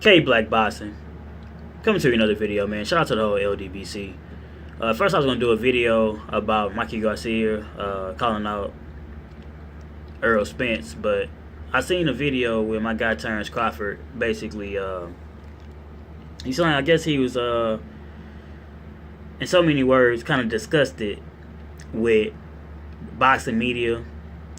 K Black Boxing. Coming to another video, man. Shout out to the whole LDBC. First, I was going to do a video about Mikey Garcia calling out Errol Spence, but I seen a video with my guy Terence Crawford. Basically, he's saying, I guess he was, in so many words, kind of disgusted with boxing media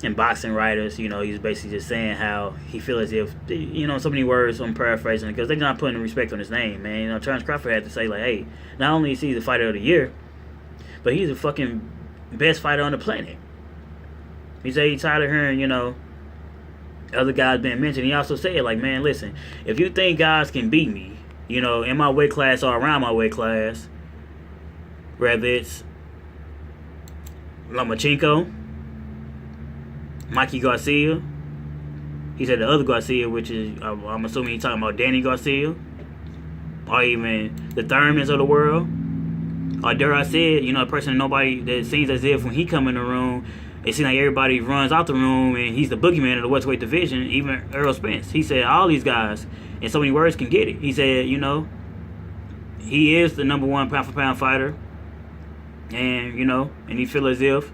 and boxing writers. You know, he's basically just saying how he feels as if, you know, so many words, I'm paraphrasing, because they're not putting respect on his name, man. You know, Terence Crawford had to say, like, hey, not only is he the fighter of the year, but he's the fucking best fighter on the planet. He said he's tired of hearing, you know, other guys being mentioned. He also said, like, man, listen, if you think guys can beat me, you know, in my weight class or around my weight class, whether it's Lomachenko, Mikey Garcia, he said the other Garcia, which is, I'm assuming he's talking about Danny Garcia, or even the Thurmans of the world, or dare I say it, you know, a person that seems as if when he come in the room, it seems like everybody runs out the room and he's the boogeyman of the welterweight division, even Errol Spence. He said all these guys, in so many words, can get it. He said, you know, he is the #1 pound-for-pound fighter, and, you know, and he feel as if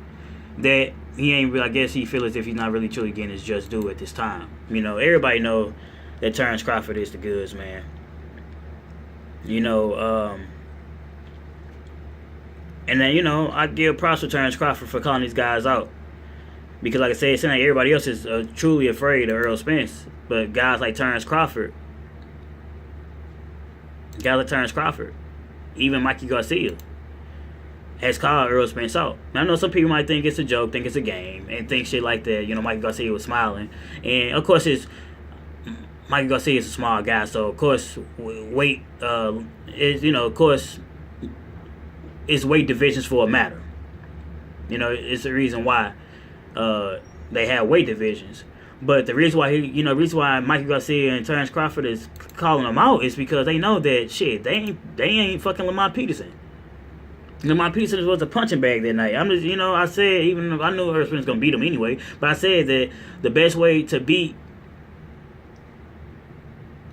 that he ain't really, I guess he feel as if he's not really truly getting his just due at this time. You know, everybody know that Terence Crawford is the goods, man. You know, and then, you know, I give props to Terence Crawford for calling these guys out. Because, like I said, it seems like everybody else is truly afraid of Errol Spence. But guys like Terence Crawford, even Mikey Garcia, has called Errol Spence out. Now, I know some people might think it's a joke, think it's a game, and think shit like that. You know, Mikey Garcia was smiling. And, of course, Mikey Garcia is a small guy, so, of course, weight is, you know, of course, it's weight divisions for a matter. You know, it's the reason why they have weight divisions. But the reason why Mikey Garcia and Terence Crawford is calling them out is because they know that shit, they ain't fucking Lamont Peterson. Lamont Peterson was a punching bag that night. I'm just, you know, I said, even if I knew Errol Spence was gonna beat him anyway, but I said that the best way to beat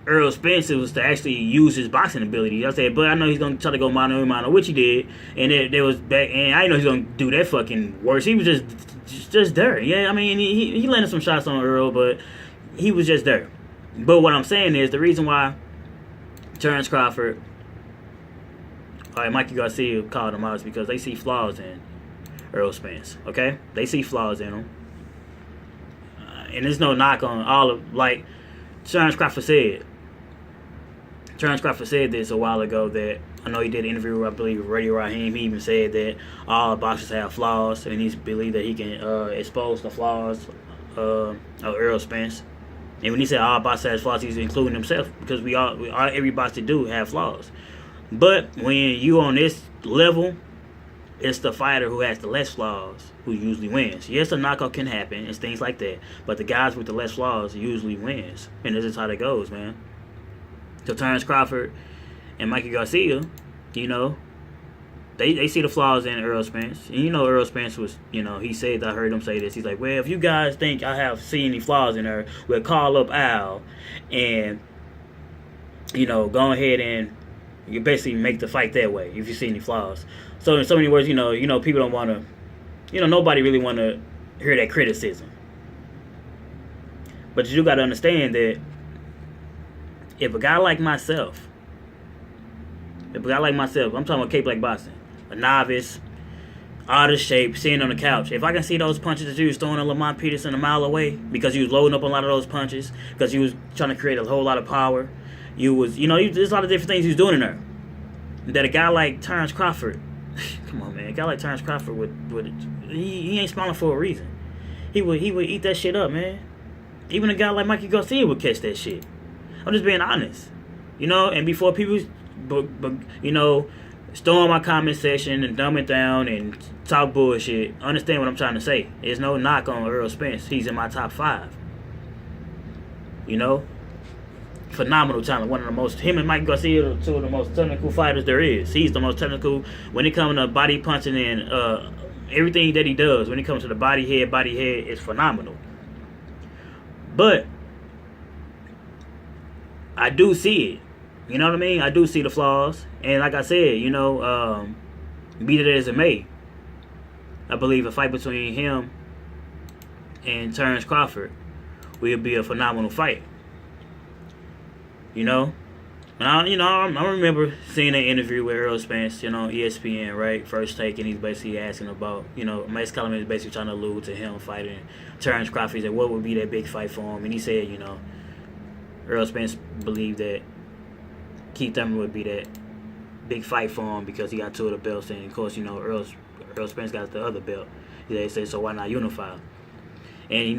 Errol Spence was to actually use his boxing ability. I said, but I know he's gonna try to go mano a mano, which he did, and there was back, and I didn't know he was gonna do that fucking worse. He was just there. Yeah, I mean, he landed some shots on Earl, but he was just there. But what I'm saying is the reason why Terence Crawford or Mikey Garcia called him out is because they see flaws in Errol Spence. Okay, they see flaws in him, and there's no knock on all of, like Terence Crawford said. Terence Crawford said this a while ago, that I know he did an interview, I believe, with Radio Raheem. He even said that all boxers have flaws, and he believes that he can expose the flaws of Errol Spence. And when he said all boxers have flaws, he's including himself, because every boxer do have flaws. But when you on this level, it's the fighter who has the less flaws who usually wins. Yes, a knockout can happen and things like that, but the guys with the less flaws usually wins, and this is how that goes, man. So Terence Crawford and Mikey Garcia, you know, they see the flaws in Errol Spence. And you know, Errol Spence was, you know, he said, I heard him say this, he's like, well, if you guys think I have seen any flaws in her, we'll call up Al and, you know, go ahead and you basically make the fight that way if you see any flaws. So in so many words, you know, people don't want to, you know, nobody really want to hear that criticism. But you do got to understand that if a guy like myself, I'm talking about K Black Boxing, a novice, out of shape, sitting on the couch, if I can see those punches that you was throwing at Lamont Peterson a mile away, because you was loading up a lot of those punches, because you was trying to create a whole lot of power, there's a lot of different things he was doing in there, that a guy like Terence Crawford, come on, man, a guy like Terence Crawford he ain't smiling for a reason. He would eat that shit up, man. Even a guy like Mikey Garcia would catch that shit. I'm just being honest, you know. And before people, you know, storm my comment section and dumb it down and talk bullshit, understand what I'm trying to say. There's no knock on Errol Spence. He's in my top 5. You know, phenomenal talent. One of the most, him and Mike Garcia are two of the most technical fighters there is. He's the most technical when it comes to body punching and everything that he does. When it comes to the body head is phenomenal. But I do see it. You know what I mean? I do see the flaws. And like I said, you know, be that as it may, I believe a fight between him and Terence Crawford will be a phenomenal fight. You know? And I remember seeing an interview with Earl Spence, you know, ESPN, right? First Take, and he's basically asking about, you know, Max Kellerman is basically trying to allude to him fighting Terence Crawford. He said, what would be that big fight for him? And he said, you know, Earl Spence believed that Keith Thurman would be that big fight for him because he got 2 of the belts, and of course, you know, Earl Spence got the other belt. They said, so why not unify? And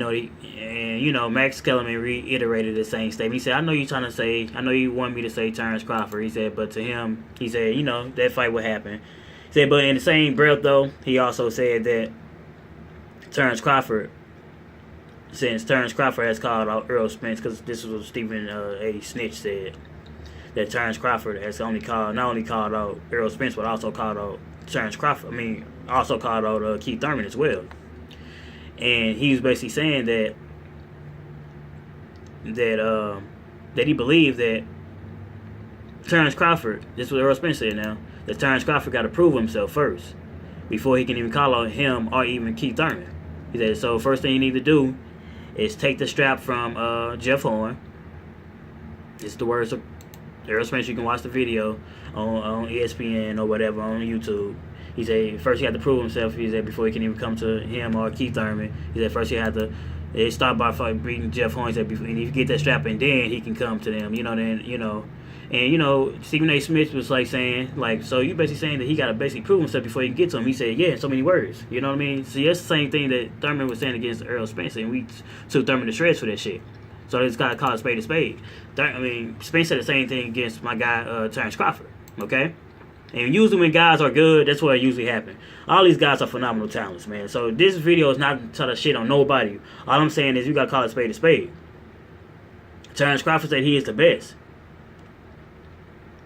Max Kellerman reiterated the same statement. He said, I know you want me to say Terence Crawford. He said, but to him, he said, you know, that fight would happen. He said, but in the same breath, though, he also said that Terence Crawford, since Terence Crawford has called out Earl Spence, because this was what Stephen A. Snitch said, that Terence Crawford has not only called out Earl Spence, but also called out Terence Crawford. Also called out Keith Thurman as well. And he was basically saying that he believed that Terence Crawford, this is what Earl Spence said now, that Terence Crawford got to prove himself first before he can even call out him or even Keith Thurman. He said, so first thing you need to do is take the strap from Jeff Horn. It's the words of Earl Spence. You can watch the video on ESPN or whatever on YouTube. He said first he had to prove himself. He said before he can even come to him or Keith Thurman. He said first he had to start by beating Jeff Horn. He said and if you get that strap, and then he can come to them. And Stephen A. Smith was like saying, like, so you basically saying that he got to basically prove himself before he can get to him. He said, yeah, in so many words. You know what I mean? See, that's the same thing that Thurman was saying against Earl Spence, and we took Thurman to shreds for that shit. So it's got to call a spade a spade. Spence said the same thing against my guy Terence Crawford. Okay. And usually when guys are good, that's what usually happens. All these guys are phenomenal talents, man. So this video is not trying to shit on nobody. All I'm saying is you got to call a spade a spade. Terence Crawford said he is the best.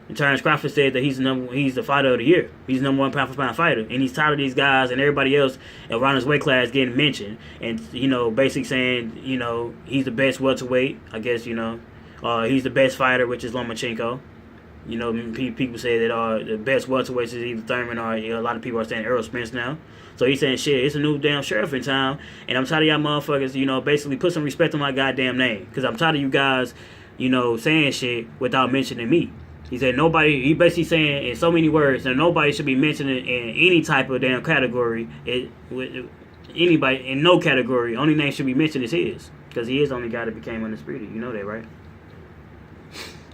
And Terence Crawford said that he's the fighter of the year. He's the number 1 pound for pound fighter. And he's tired of these guys and everybody else around his weight class getting mentioned. And, basically saying, he's the best welterweight. I guess, he's the best fighter, which is Lomachenko. People say that the best welterweights is either Thurman or a lot of people are saying Earl Spence now. So he's saying, shit, it's a new damn sheriff in town. And I'm tired of y'all motherfuckers, basically put some respect on my goddamn name. Because I'm tired of you guys, saying shit without mentioning me. He said he basically saying in so many words that nobody should be mentioned in any type of damn category. Anybody in no category, only name should be mentioned is his. Because he is the only guy that became undisputed. You know that, right?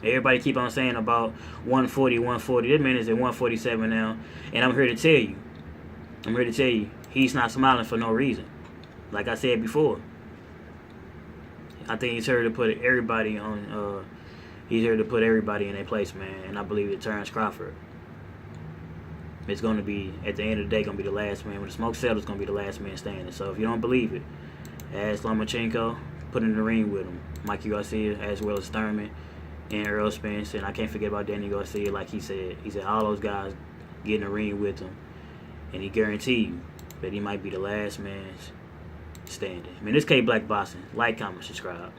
Everybody keep on saying about 140. That man is at 147 now. And I'm here to tell you, he's not smiling for no reason. Like I said before. I think he's here to put everybody on... He's here to put everybody in their place, man. And I believe that Terence Crawford is going to be, at the end of the day, going to be the last man. When the smoke settles, going to be the last man standing. So if you don't believe it, ask Lomachenko, put in the ring with him. Mikey Garcia, as well as Thurman and Earl Spence. And I can't forget about Danny Garcia, like he said. He said all those guys get in the ring with him. And he guaranteed you that he might be the last man standing. This K Black Boxing. Like, comment, subscribe.